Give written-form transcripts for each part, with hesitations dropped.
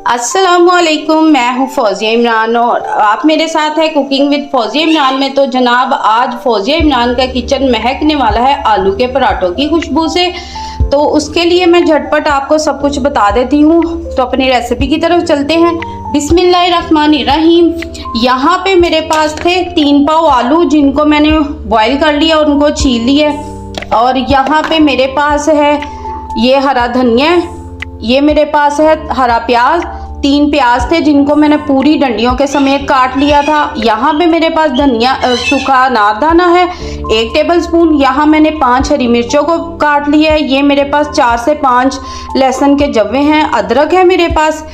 अस्सलामुअलैकुम, मैं हूँ फौजिया इमरान और आप मेरे साथ है कुकिंग विद फौजिया इमरान में। तो जनाब आज फौजिया इमरान का किचन महकने वाला है आलू के पराठों की खुशबू से। तो उसके लिए मैं झटपट आपको सब कुछ बता देती हूँ। तो अपनी रेसिपी की तरफ चलते हैं। बिस्मिल्लाहिर्रहमानिर्रहीम। यहाँ पे मेरे पास थे 3 पाव आलू जिनको मैंने बॉईल कर लिया और उनको छील लिया। और यहाँ पे मेरे पास है ये हरा धनिया, ये मेरे पास है हरा प्याज, 3 प्याज थे जिनको मैंने पूरी डंडियों के समेत काट लिया था। यहाँ पे मेरे पास धनिया सूखा अनारदाना है 1 टेबलस्पून। यहाँ मैंने 5 हरी मिर्चों को काट लिया है। ये मेरे पास 4 से 5 लहसुन के जव्वे हैं। अदरक है मेरे पास।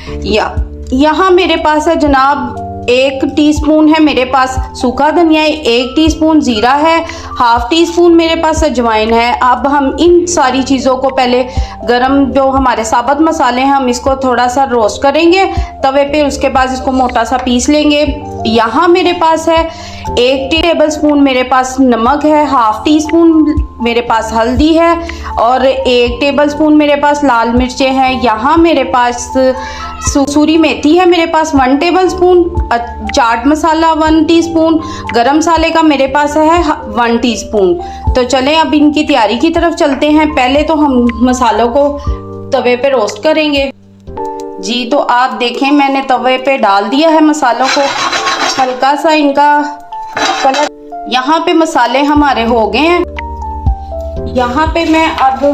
यहाँ मेरे पास है जनाब 1 टीस्पून है मेरे पास सूखा धनिया, 1 टीस्पून जीरा है, ½ टीस्पून मेरे पास अजवाइन है। अब हम इन सारी चीज़ों को पहले गरम जो हमारे साबुत मसाले हैं हम इसको थोड़ा सा रोस्ट करेंगे तवे पे। उसके बाद इसको मोटा सा पीस लेंगे। यहाँ मेरे पास है 1 टेबलस्पून मेरे पास नमक है, ½ टीस्पून मेरे पास हल्दी है और 1 टेबलस्पून मेरे पास लाल मिर्चें हैं। यहाँ मेरे पास सूरी मेथी है मेरे पास 1 टेबलस्पून, चाट मसाला 1 टीस्पून, गरम मसाले का मेरे पास है 1 टीस्पून। तो चलें अब इनकी तैयारी की तरफ चलते हैं। पहले तो हम मसालों को तवे पे रोस्ट करेंगे जी। तो आप देखें मैंने तवे पे डाल दिया है मसालों को, हल्का सा इनका कलर। यहाँ पे मसाले हमारे हो गए हैं। यहाँ पे मैं अब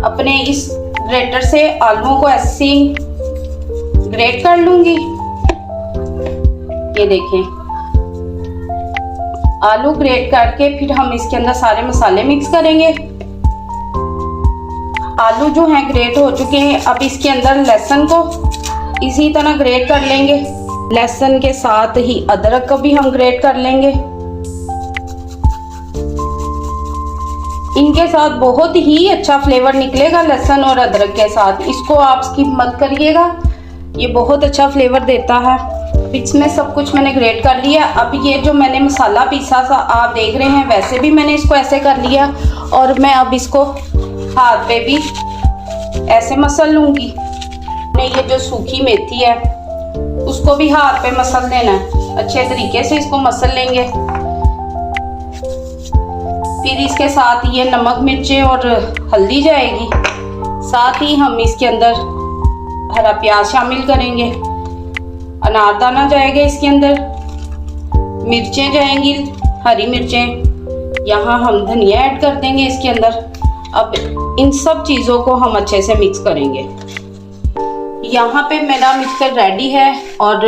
अपने इस ग्रेटर से आलूओं को ऐसे ग्रेट कर लूंगी। ये देखें आलू ग्रेट करके फिर हम इसके अंदर सारे मसाले मिक्स करेंगे। आलू जो हैं ग्रेट हो चुके हैं। अब इसके अंदर लहसुन को इसी तरह ग्रेट कर लेंगे। लहसुन के साथ ही अदरक को भी हम ग्रेट कर लेंगे। इनके साथ बहुत ही अच्छा फ्लेवर निकलेगा लहसुन और अदरक के साथ। इसको आप स्किप मत करिएगा, ये बहुत अच्छा फ्लेवर देता है। इसमें सब कुछ मैंने ग्रेट कर लिया। अब ये जो मैंने मसाला पीसा सा आप देख रहे हैं, वैसे भी मैंने इसको ऐसे कर लिया और मैं अब इसको हाथ पे भी ऐसे मसल लूंगी। ये जो सूखी मेथी है उसको भी हाथ पे मसल देना है, अच्छे तरीके से इसको मसल लेंगे। फिर इसके साथ ये नमक मिर्चें और हल्दी जाएगी। साथ ही हम इसके अंदर हरा प्याज शामिल करेंगे, अनारदाना जाएगा इसके अंदर, मिर्चें जाएंगी हरी मिर्चें, यहाँ हम धनिया ऐड कर देंगे इसके अंदर। अब इन सब चीज़ों को हम अच्छे से मिक्स करेंगे। यहाँ पे मेरा मिक्सचर रेडी है और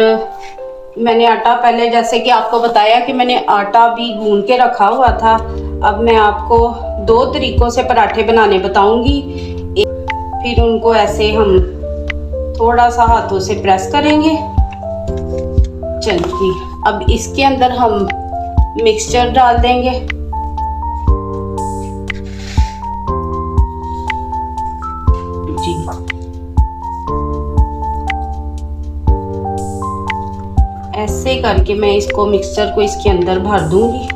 मैंने आटा पहले जैसे कि आपको बताया कि मैंने आटा भी गूंद के रखा हुआ था। अब मैं आपको 2 तरीकों से पराठे बनाने बताऊंगी। फिर उनको ऐसे हम थोड़ा सा हाथों से प्रेस करेंगे। चलिए अब इसके अंदर हम मिक्सचर डाल देंगे। जी ऐसे करके मैं इसको मिक्सचर को इसके अंदर भर दूंगी।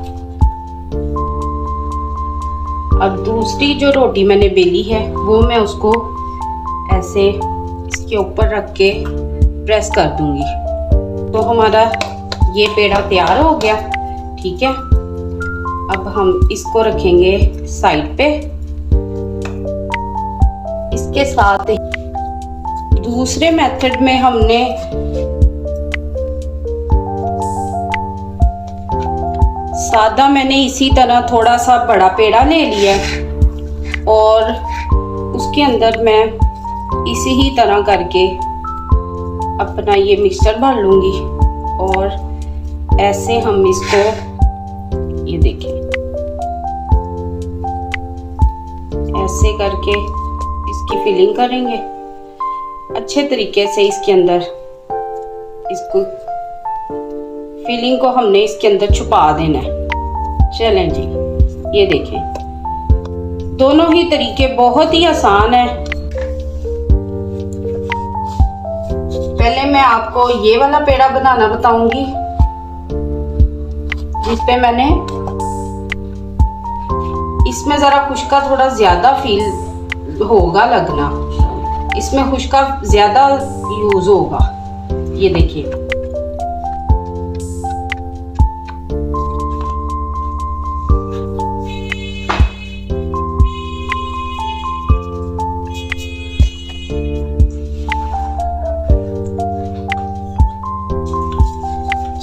अब दूसरी जो रोटी मैंने बेली है वो मैं उसको ऐसे इसके ऊपर रख के प्रेस कर दूंगी। तो हमारा ये पेड़ा तैयार हो गया। ठीक है, अब हम इसको रखेंगे साइड पे। इसके साथ दूसरे मेथड में हमने सादा मैंने इसी तरह थोड़ा सा बड़ा पेड़ा ले लिया और उसके अंदर मैं इसी ही तरह करके अपना ये मिक्सचर भर लूंगी और ऐसे हम इसको ये देखें ऐसे करके इसकी फिलिंग करेंगे अच्छे तरीके से। इसके अंदर इसको फिलिंग को हमने इसके अंदर छुपा देना है। चलें जी, ये देखें दोनों ही तरीके बहुत ही आसान है। पहले मैं आपको ये वाला पेड़ा बनाना बताऊंगी जिस पे मैंने इसमें जरा खुश्का थोड़ा ज्यादा फील होगा लगना। इसमें खुश का ज़्यादा यूज़ होगा। ये देखिए,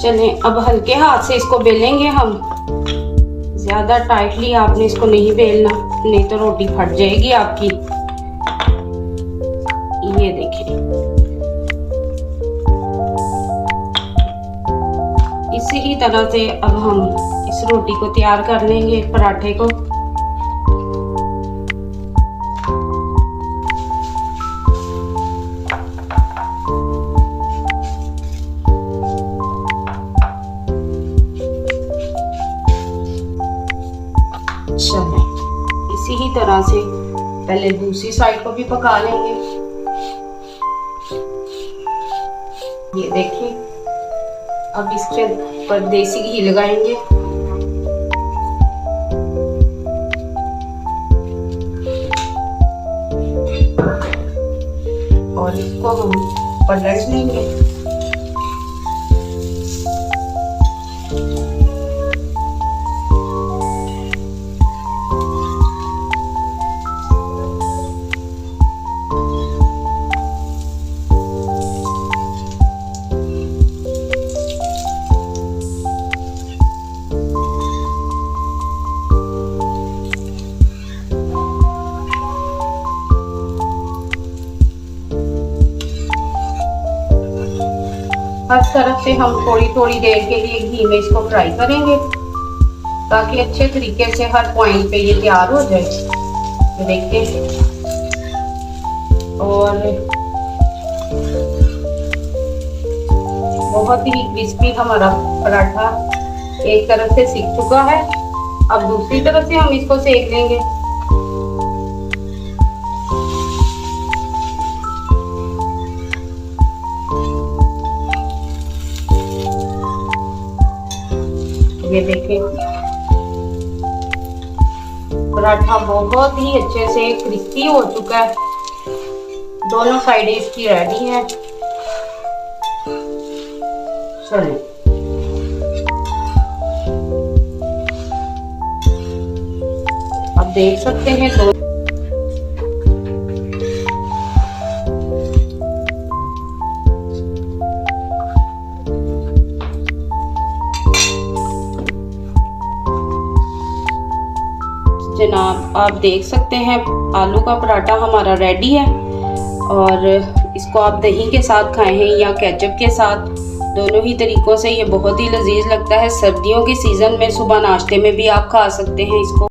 चलें अब हल्के हाथ से इसको बेलेंगे हम। ज़्यादा टाइटली आपने इसको नहीं बेलना, नहीं तो रोटी फट जाएगी आपकी। ये देखिए, इसी तरह से अब हम इस रोटी को तैयार कर लेंगे, पराठे को। चलें इसी ही तरह से पहले दूसरी साइड को भी पका लेंगे। ये देखिए, अब इसके ऊपर देसी घी लगाएंगे। और इसको हम पलट लेंगे। हर तरफ से हम थोड़ी थोड़ी देर के लिए घी में इसको फ्राई करेंगे, ताकि अच्छे तरीके से हर पॉइंट पे ये तैयार हो जाए। तो देखिए, और बहुत ही क्रिस्पी हमारा पराठा एक तरफ से सिक चुका है। अब दूसरी तरफ से हम इसको सेक लेंगे। ये देखें, पराठा बहुत ही अच्छे से क्रिस्पी हो चुका है। दोनों साइडें इसकी रेडी है। चलिए, अब देख सकते हैं दो जनाब, आप देख सकते हैं आलू का पराठा हमारा रेडी है। और इसको आप दही के साथ खाएं हैं या केचप के साथ, दोनों ही तरीक़ों से ये बहुत ही लजीज लगता है। सर्दियों के सीज़न में सुबह नाश्ते में भी आप खा सकते हैं इसको।